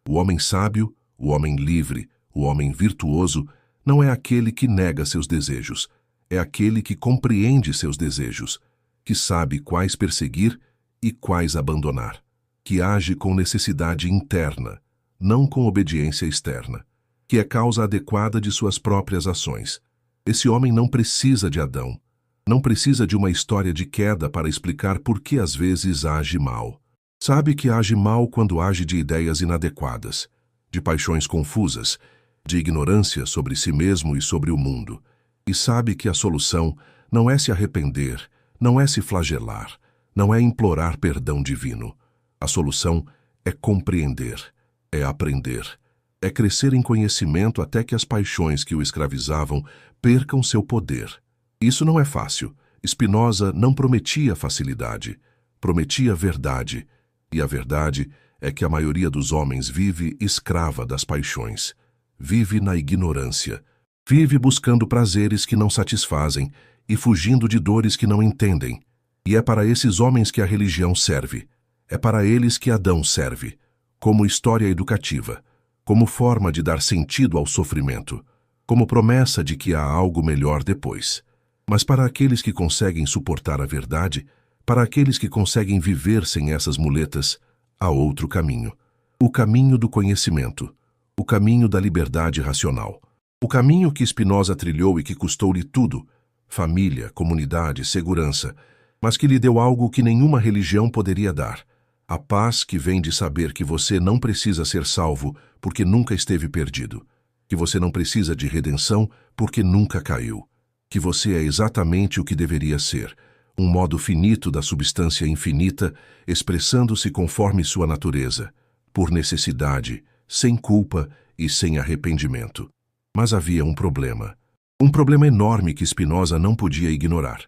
O homem sábio, o homem livre, o homem virtuoso, não é aquele que nega seus desejos, é aquele que compreende seus desejos, que sabe quais perseguir e quais abandonar, que age com necessidade interna, não com obediência externa, que é causa adequada de suas próprias ações. Esse homem não precisa de Adão, não precisa de uma história de queda para explicar por que às vezes age mal. Sabe que age mal quando age de ideias inadequadas, de paixões confusas, de ignorância sobre si mesmo e sobre o mundo. E sabe que a solução não é se arrepender, não é se flagelar, não é implorar perdão divino. A solução é compreender, é aprender, é crescer em conhecimento até que as paixões que o escravizavam percam seu poder. Isso não é fácil. Spinoza não prometia facilidade, prometia verdade. E a verdade é que a maioria dos homens vive escrava das paixões, vive na ignorância, vive buscando prazeres que não satisfazem e fugindo de dores que não entendem. E é para esses homens que a religião serve, é para eles que Adão serve, como história educativa, como forma de dar sentido ao sofrimento, como promessa de que há algo melhor depois. Mas para aqueles que conseguem suportar a verdade, para aqueles que conseguem viver sem essas muletas, há outro caminho. O caminho do conhecimento, o caminho da liberdade racional. O caminho que Spinoza trilhou e que custou-lhe tudo, família, comunidade, segurança, mas que lhe deu algo que nenhuma religião poderia dar. A paz que vem de saber que você não precisa ser salvo porque nunca esteve perdido, que você não precisa de redenção porque nunca caiu, que você é exatamente o que deveria ser, um modo finito da substância infinita, expressando-se conforme sua natureza, por necessidade, sem culpa e sem arrependimento. Mas havia um problema enorme que Spinoza não podia ignorar.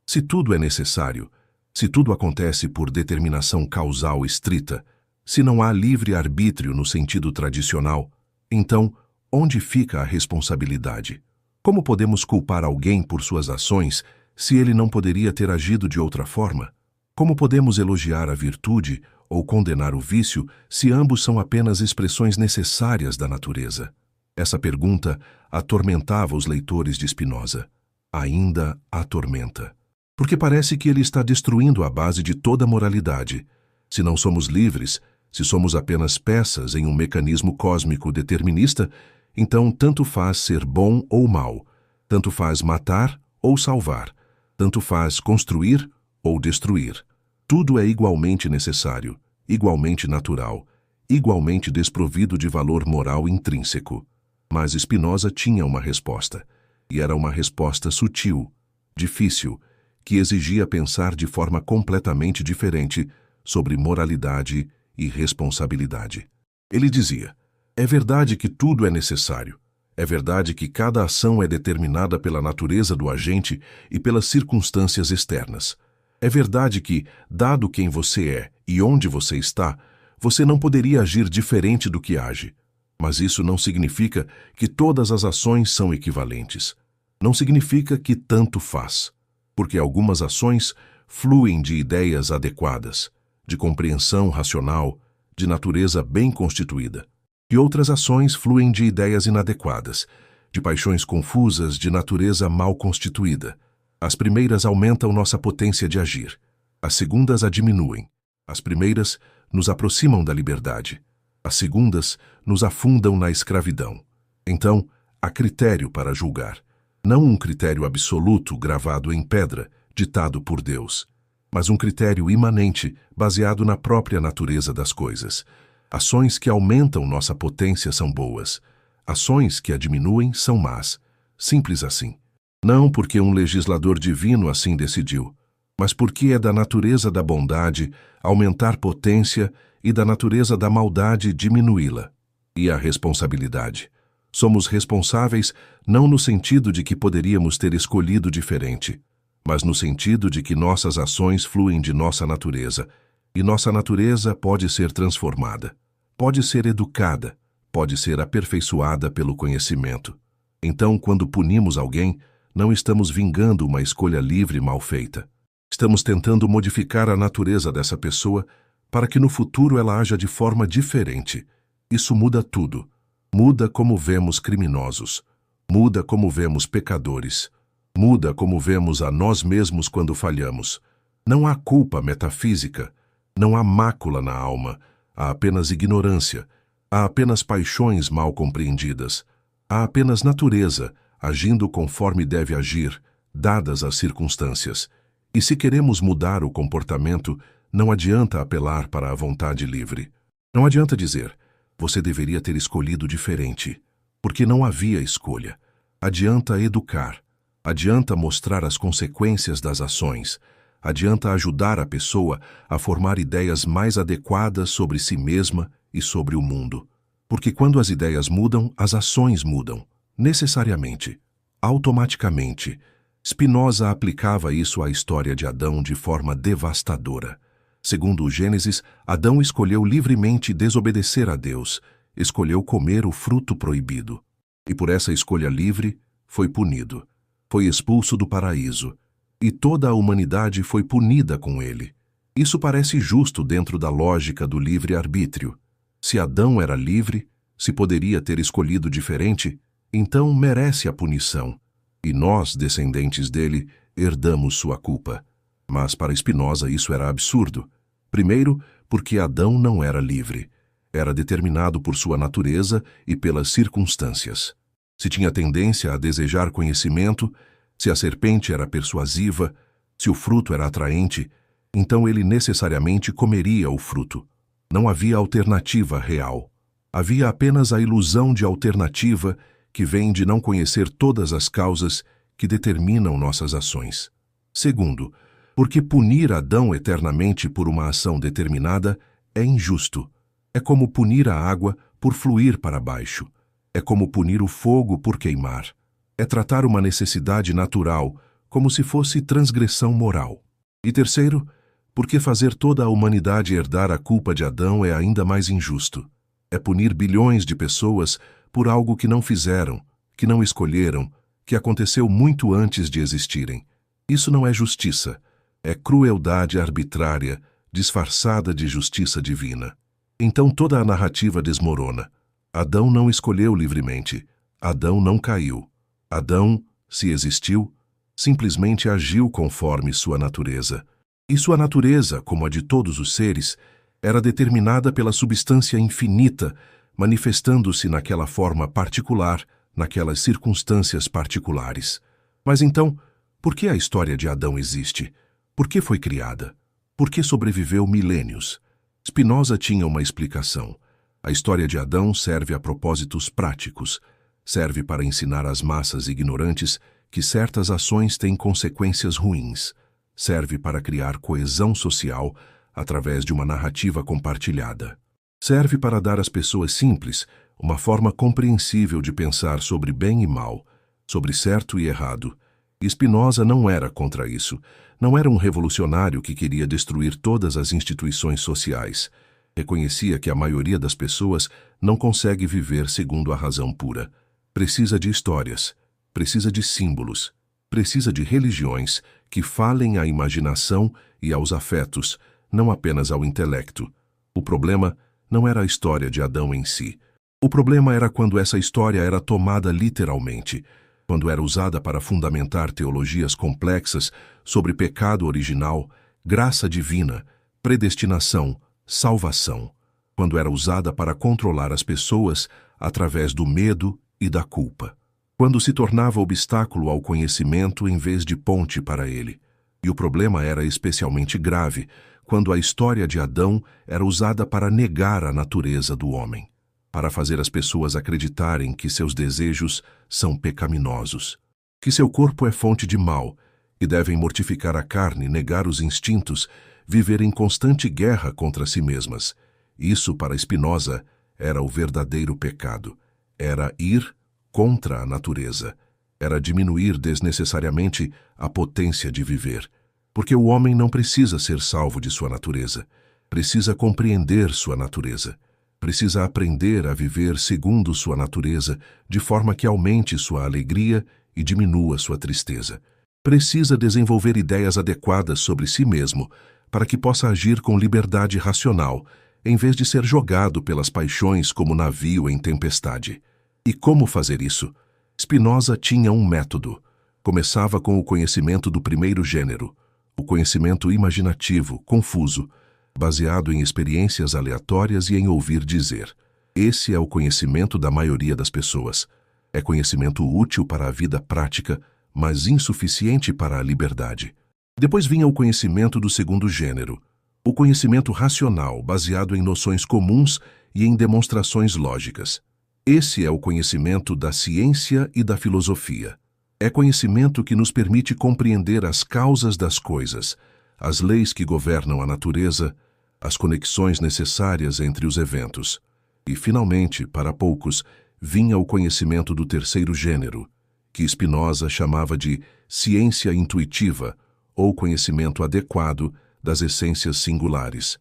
Se tudo é necessário, se tudo acontece por determinação causal estrita, se não há livre-arbítrio no sentido tradicional, então, onde fica a responsabilidade? Como podemos culpar alguém por suas ações se ele não poderia ter agido de outra forma? Como podemos elogiar a virtude ou condenar o vício se ambos são apenas expressões necessárias da natureza? Essa pergunta atormentava os leitores de Spinoza. Ainda atormenta. Porque parece que ele está destruindo a base de toda moralidade. Se não somos livres, se somos apenas peças em um mecanismo cósmico determinista, então tanto faz ser bom ou mal, tanto faz matar ou salvar, tanto faz construir ou destruir. Tudo é igualmente necessário, igualmente natural, igualmente desprovido de valor moral intrínseco. Mas Spinoza tinha uma resposta, e era uma resposta sutil, difícil, que exigia pensar de forma completamente diferente sobre moralidade e responsabilidade. Ele dizia: é verdade que tudo é necessário. É verdade que cada ação é determinada pela natureza do agente e pelas circunstâncias externas. É verdade que, dado quem você é e onde você está, você não poderia agir diferente do que age. Mas isso não significa que todas as ações são equivalentes. Não significa que tanto faz, porque algumas ações fluem de ideias adequadas, de compreensão racional, de natureza bem constituída. E outras ações fluem de ideias inadequadas, de paixões confusas de natureza mal constituída. As primeiras aumentam nossa potência de agir, as segundas a diminuem. As primeiras nos aproximam da liberdade, as segundas nos afundam na escravidão. Então, há critério para julgar. Não um critério absoluto gravado em pedra, ditado por Deus, mas um critério imanente, baseado na própria natureza das coisas. Ações que aumentam nossa potência são boas. Ações que a diminuem são más. Simples assim. Não porque um legislador divino assim decidiu, mas porque é da natureza da bondade aumentar potência e da natureza da maldade diminuí-la. E a responsabilidade. Somos responsáveis não no sentido de que poderíamos ter escolhido diferente, mas no sentido de que nossas ações fluem de nossa natureza, e nossa natureza pode ser transformada, pode ser educada, pode ser aperfeiçoada pelo conhecimento. Então, quando punimos alguém, não estamos vingando uma escolha livre mal feita. Estamos tentando modificar a natureza dessa pessoa para que no futuro ela haja de forma diferente, Isso muda tudo. Muda como vemos criminosos. Muda como vemos pecadores. Muda como vemos a nós mesmos quando falhamos. Não há culpa metafísica. Não há mácula na alma. Há apenas ignorância. Há apenas paixões mal compreendidas. Há apenas natureza, agindo conforme deve agir, dadas as circunstâncias. E se queremos mudar o comportamento, não adianta apelar para a vontade livre. Não adianta dizer, você deveria ter escolhido diferente, porque não havia escolha. Adianta educar. Adianta mostrar as consequências das ações. Adianta ajudar a pessoa a formar ideias mais adequadas sobre si mesma e sobre o mundo. Porque quando as ideias mudam, as ações mudam. Necessariamente. Automaticamente. Spinoza aplicava isso à história de Adão de forma devastadora. Segundo o Gênesis, Adão escolheu livremente desobedecer a Deus, escolheu comer o fruto proibido. E por essa escolha livre, foi punido. Foi expulso do paraíso. E toda a humanidade foi punida com ele. Isso parece justo dentro da lógica do livre-arbítrio. Se Adão era livre, se poderia ter escolhido diferente, então merece a punição. E nós, descendentes dele, herdamos sua culpa. Mas para Spinoza isso era absurdo. Primeiro, porque Adão não era livre. Era determinado por sua natureza e pelas circunstâncias. Se tinha tendência a desejar conhecimento, se a serpente era persuasiva, se o fruto era atraente, então ele necessariamente comeria o fruto. Não havia alternativa real. Havia apenas a ilusão de alternativa que vem de não conhecer todas as causas que determinam nossas ações. Segundo, porque punir Adão eternamente por uma ação determinada é injusto. É como punir a água por fluir para baixo. É como punir o fogo por queimar. É tratar uma necessidade natural como se fosse transgressão moral. E terceiro, porque fazer toda a humanidade herdar a culpa de Adão é ainda mais injusto. É punir bilhões de pessoas por algo que não fizeram, que não escolheram, que aconteceu muito antes de existirem. Isso não é justiça. É crueldade arbitrária, disfarçada de justiça divina. Então toda a narrativa desmorona. Adão não escolheu livremente. Adão não caiu. Adão, se existiu, simplesmente agiu conforme sua natureza. E sua natureza, como a de todos os seres, era determinada pela substância infinita, manifestando-se naquela forma particular, naquelas circunstâncias particulares. Mas então, por que a história de Adão existe? Por que foi criada? Por que sobreviveu milênios? Spinoza tinha uma explicação. A história de Adão serve a propósitos práticos. Serve para ensinar às massas ignorantes que certas ações têm consequências ruins. Serve para criar coesão social através de uma narrativa compartilhada. Serve para dar às pessoas simples uma forma compreensível de pensar sobre bem e mal, sobre certo e errado. E Spinoza não era contra isso. Não era um revolucionário que queria destruir todas as instituições sociais. Reconhecia que a maioria das pessoas não consegue viver segundo a razão pura. Precisa de histórias, precisa de símbolos, precisa de religiões que falem à imaginação e aos afetos, não apenas ao intelecto. O problema não era a história de Adão em si. O problema era quando essa história era tomada literalmente, quando era usada para fundamentar teologias complexas sobre pecado original, graça divina, predestinação, salvação, quando era usada para controlar as pessoas através do medo e da culpa, quando se tornava obstáculo ao conhecimento em vez de ponte para ele. E o problema era especialmente grave quando a história de Adão era usada para negar a natureza do homem, para fazer as pessoas acreditarem que seus desejos são pecaminosos, que seu corpo é fonte de mal, que devem mortificar a carne, negar os instintos, viver em constante guerra contra si mesmas. Isso, para Spinoza, era o verdadeiro pecado. Era ir contra a natureza. Era diminuir desnecessariamente a potência de viver. Porque o homem não precisa ser salvo de sua natureza. Precisa compreender sua natureza. Precisa aprender a viver segundo sua natureza, de forma que aumente sua alegria e diminua sua tristeza. Precisa desenvolver ideias adequadas sobre si mesmo, para que possa agir com liberdade racional, em vez de ser jogado pelas paixões como navio em tempestade. E como fazer isso? Spinoza tinha um método. Começava com o conhecimento do primeiro gênero, o conhecimento imaginativo, confuso, baseado em experiências aleatórias e em ouvir dizer. Esse é o conhecimento da maioria das pessoas. É conhecimento útil para a vida prática, mas insuficiente para a liberdade. Depois vinha o conhecimento do segundo gênero, o conhecimento racional, baseado em noções comuns e em demonstrações lógicas. Esse é o conhecimento da ciência e da filosofia. É conhecimento que nos permite compreender as causas das coisas, as leis que governam a natureza, as conexões necessárias entre os eventos. E, finalmente, para poucos, vinha o conhecimento do terceiro gênero, que Spinoza chamava de ciência intuitiva ou conhecimento adequado das essências singulares.